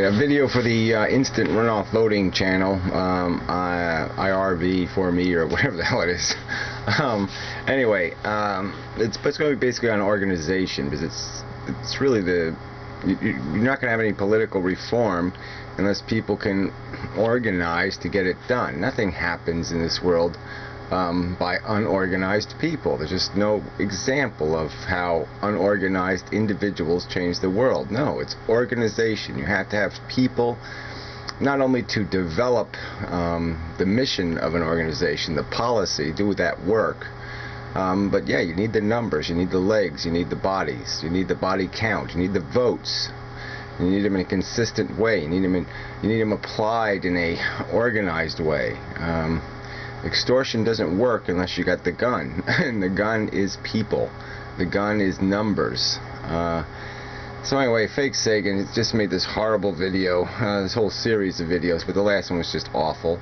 a video for the instant runoff voting channel, IRV for me or whatever the hell it is. Anyway, it's going to be basically on organization, because it's really you're not going to have any political reform unless people can organize to get it done. Nothing happens in this world by unorganized people. There's just no example of how unorganized individuals change the world. No, it's organization. You have to have people not only to develop the mission of an organization, the policy, do that work, but yeah, you need the numbers, you need the legs, you need the bodies, you need the body count, you need the votes. You need them in a consistent way. You need them applied in a organized way. Extortion doesn't work unless you got the gun, and the gun is people. The gun is numbers. So anyway, Fake Sagan just made this horrible video, this whole series of videos, but the last one was just awful.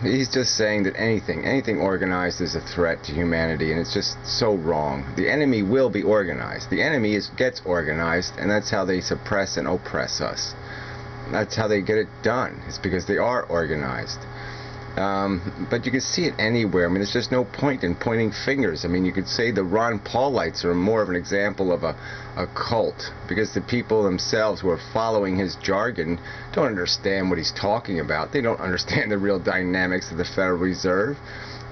He's just saying that anything organized is a threat to humanity, and it's just so wrong. The enemy will be organized. The enemy gets organized, and that's how they suppress and oppress us. That's how they get it done. It's because they are organized. But you can see it anywhere. I mean, there's just no point in pointing fingers. I mean, you could say the Ron Paulites are more of an example of a cult, because the people themselves who are following his jargon don't understand what he's talking about. They don't understand the real dynamics of the Federal Reserve.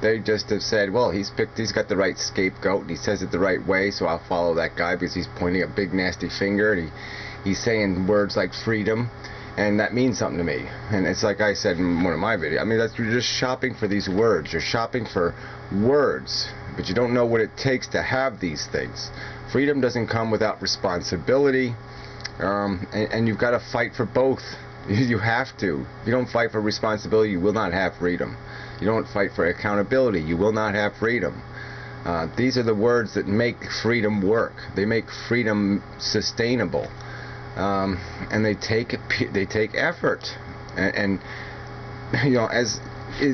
They just have said, well, he's got the right scapegoat, and he says it the right way, so I'll follow that guy because he's pointing a big nasty finger, and he's saying words like freedom. And that means something to me. And it's like I said in one of my videos, I mean, you're just shopping for these words. You're shopping for words, but you don't know what it takes to have these things. Freedom doesn't come without responsibility, and you've got to fight for both. You have to. If you don't fight for responsibility, you will not have freedom. You don't fight for accountability, you will not have freedom. These are the words that make freedom work. They make freedom sustainable. And they take effort, and you know,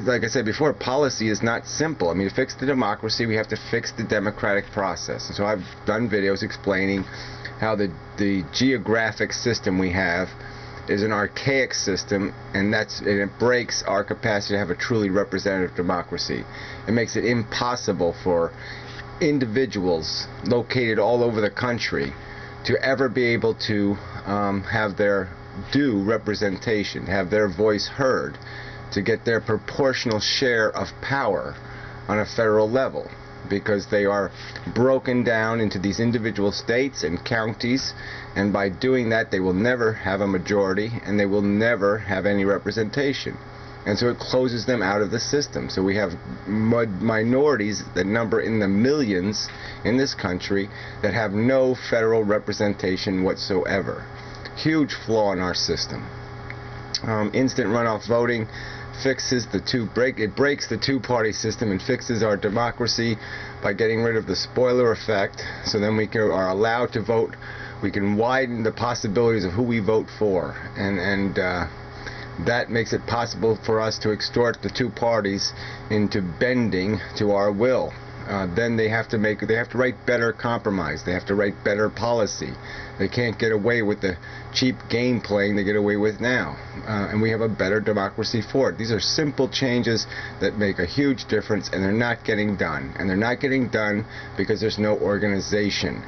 like I said before, policy is not simple. I mean, to fix the democracy, we have to fix the democratic process. And so I've done videos explaining how the geographic system we have is an archaic system, and it breaks our capacity to have a truly representative democracy. It makes it impossible for individuals located all over the country to ever be able to have their due representation, have their voice heard, to get their proportional share of power on a federal level, because they are broken down into these individual states and counties, and by doing that they will never have a majority, and they will never have any representation. And so it closes them out of the system. So we have minorities that number in the millions in this country that have no federal representation whatsoever. Huge flaw in our system. Instant runoff voting fixes it breaks the two-party system and fixes our democracy by getting rid of the spoiler effect. So then we are allowed to vote. We can widen the possibilities of who we vote for, and that makes it possible for us to extort the two parties into bending to our will. Then they have to write better compromise. They have to write better policy. They can't get away with the cheap game playing they get away with now. And we have a better democracy for it. These are simple changes that make a huge difference, and they're not getting done. And they're not getting done because there's no organization.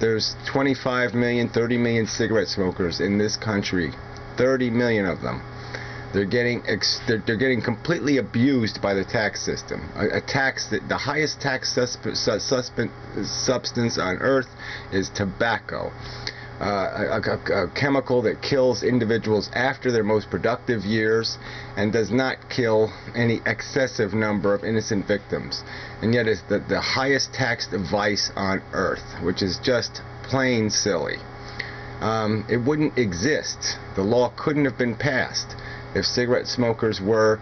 There's 25 million, 30 million cigarette smokers in this country. 30 million of them. They're getting completely abused by the tax system. A tax that the highest tax substance on earth is tobacco, a chemical that kills individuals after their most productive years and does not kill any excessive number of innocent victims. And yet it's the highest taxed vice on earth, which is just plain silly. It wouldn't exist. The law couldn't have been passed if cigarette smokers were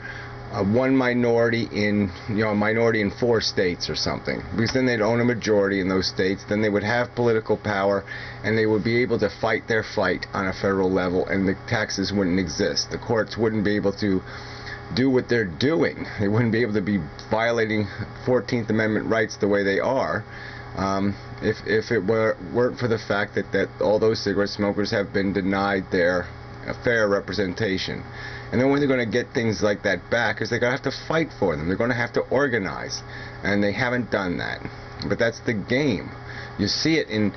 one minority in, a minority in 4 states or something, because then they'd own a majority in those states. Then they would have political power, and they would be able to fight their fight on a federal level, and the taxes wouldn't exist. The courts wouldn't be able to do what they're doing. They wouldn't be able to be violating 14th Amendment rights the way they are. If it weren't for the fact that all those cigarette smokers have been denied their fair representation. And then when they're going to get things like that back is they're going to have to fight for them. They're going to have to organize. And they haven't done that. But that's the game. You see it in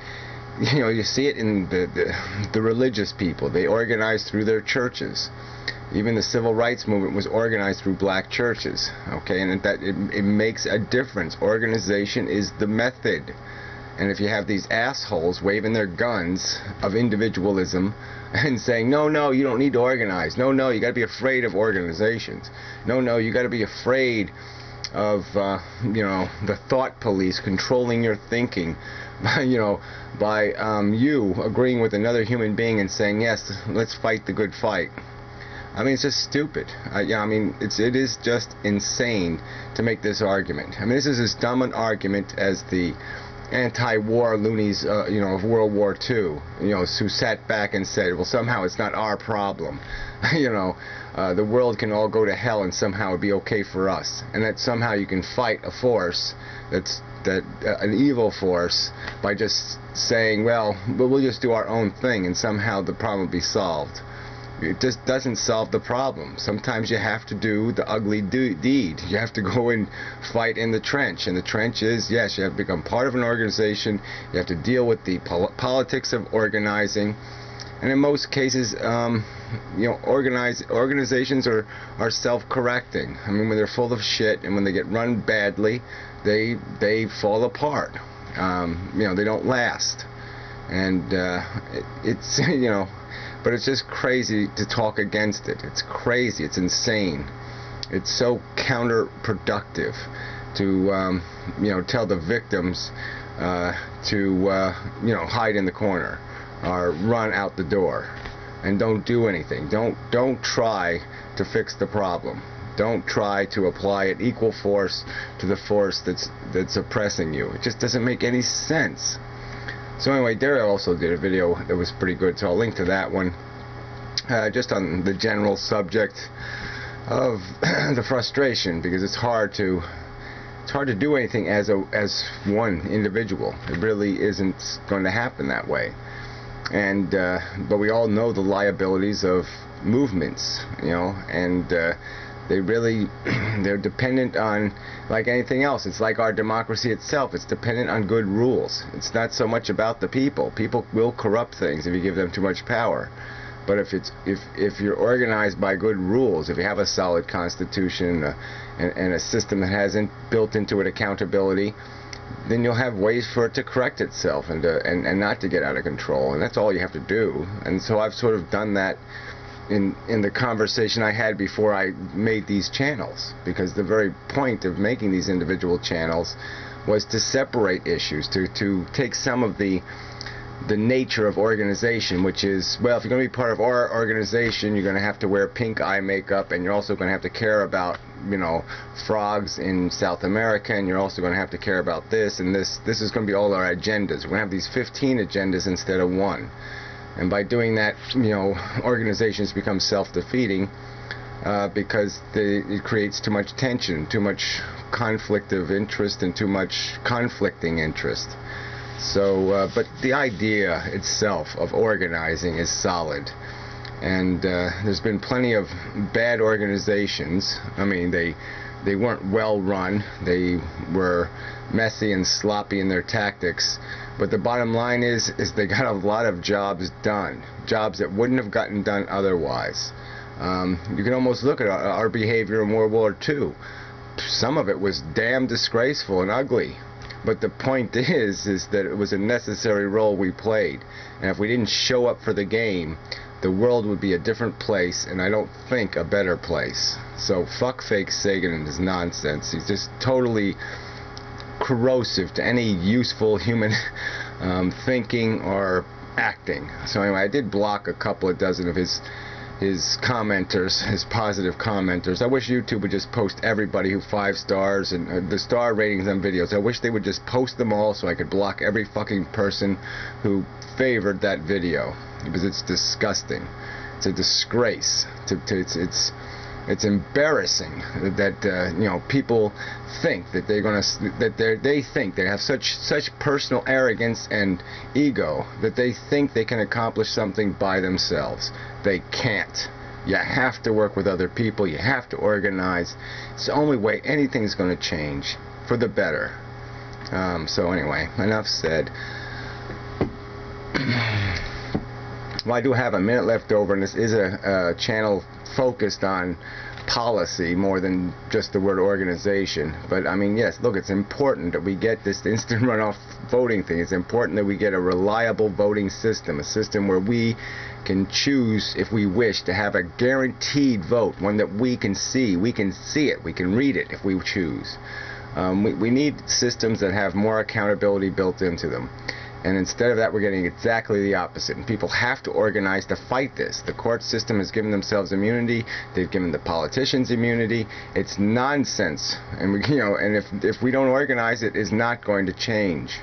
the religious people. They organize through their churches. Even the civil rights movement was organized through black churches. Okay, and it makes a difference. Organization is the method. And if you have these assholes waving their guns of individualism and saying, no, you don't need to organize. No, you got to be afraid of organizations. No, you got to be afraid of the thought police controlling your thinking, by you agreeing with another human being and saying, yes, let's fight the good fight. I mean, it's just stupid. It is just insane to make this argument. I mean, this is as dumb an argument as the anti-war loonies, of World War II, who sat back and said, well, somehow it's not our problem. The world can all go to hell and somehow it'd be okay for us. And that somehow you can fight a force an evil force by just saying, well, we'll just do our own thing and somehow the problem will be solved. It just doesn't solve the problem. Sometimes you have to do the ugly deed. You have to go and fight in the trench. And the trench is, yes, you have to become part of an organization. You have to deal with the politics of organizing. And in most cases, organizations are self-correcting. I mean, when they're full of shit and when they get run badly, they fall apart. They don't last. And it's but it's just crazy to talk against it. It's crazy. It's insane. It's so counterproductive to tell the victims to hide in the corner or run out the door and don't do anything. Don't try to fix the problem. Don't try to apply an equal force to the force that's oppressing you. It just doesn't make any sense. So anyway, Daryl also did a video that was pretty good, so I'll link to that one. Just on the general subject of the frustration, because it's hard to do anything as one individual. It really isn't going to happen that way. And but we all know the liabilities of movements, and they're dependent on, like anything else. It's like our democracy itself. It's dependent on good rules. It's not so much about the people. People will corrupt things if you give them too much power. But if you're organized by good rules, if you have a solid constitution and a system that has built into it accountability, then you'll have ways for it to correct itself and not to get out of control. And that's all you have to do. And so I've sort of done that in the conversation I had before I made these channels, because the very point of making these individual channels was to separate issues, to take some of the nature of organization, which is, well, if you're going to be part of our organization, you're going to have to wear pink eye makeup, and you're also going to have to care about, frogs in South America, and you're also going to have to care about this, and this is going to be all our agendas. We're going to have these 15 agendas instead of one. And by doing that, organizations become self-defeating because it creates too much tension, too much conflict of interest, and too much conflicting interest. So, but the idea itself of organizing is solid. And there's been plenty of bad organizations. I mean, they weren't well run. They were messy and sloppy in their tactics. But the bottom line is they got a lot of jobs done, jobs that wouldn't have gotten done otherwise. You can almost look at our behavior in World War II. Some of it was damn disgraceful and ugly. But the point is that it was a necessary role we played. And if we didn't show up for the game, the world would be a different place, and I don't think a better place. So fuck fake Sagan and his nonsense. He's just totally corrosive to any useful human thinking or acting. So anyway, I did block a couple of dozen of his commenters, his positive commenters. I wish YouTube would just post everybody who 5 stars and the star ratings on videos. I wish they would just post them all so I could block every fucking person who favored that video, because it's disgusting. It's a disgrace. It's embarrassing that you know, people think that they think they have such personal arrogance and ego that they think they can accomplish something by themselves. They can't. You have to work with other people. You have to organize. It's the only way anything's going to change for the better. So anyway, enough said. Well, I do have a minute left over, and this is a channel focused on policy more than just the word organization. But I mean, yes, look, it's important that we get this instant runoff voting thing. It's important that we get a reliable voting system, a system where we can choose, if we wish, to have a guaranteed vote, one that we can see. We can see it, we can read it if we choose. We need systems that have more accountability built into them. And instead of that, we're getting exactly the opposite. And people have to organize to fight this. The court system has given themselves immunity. They've given the politicians immunity. It's nonsense. And we, you know, and if we don't organize, it is not going to change.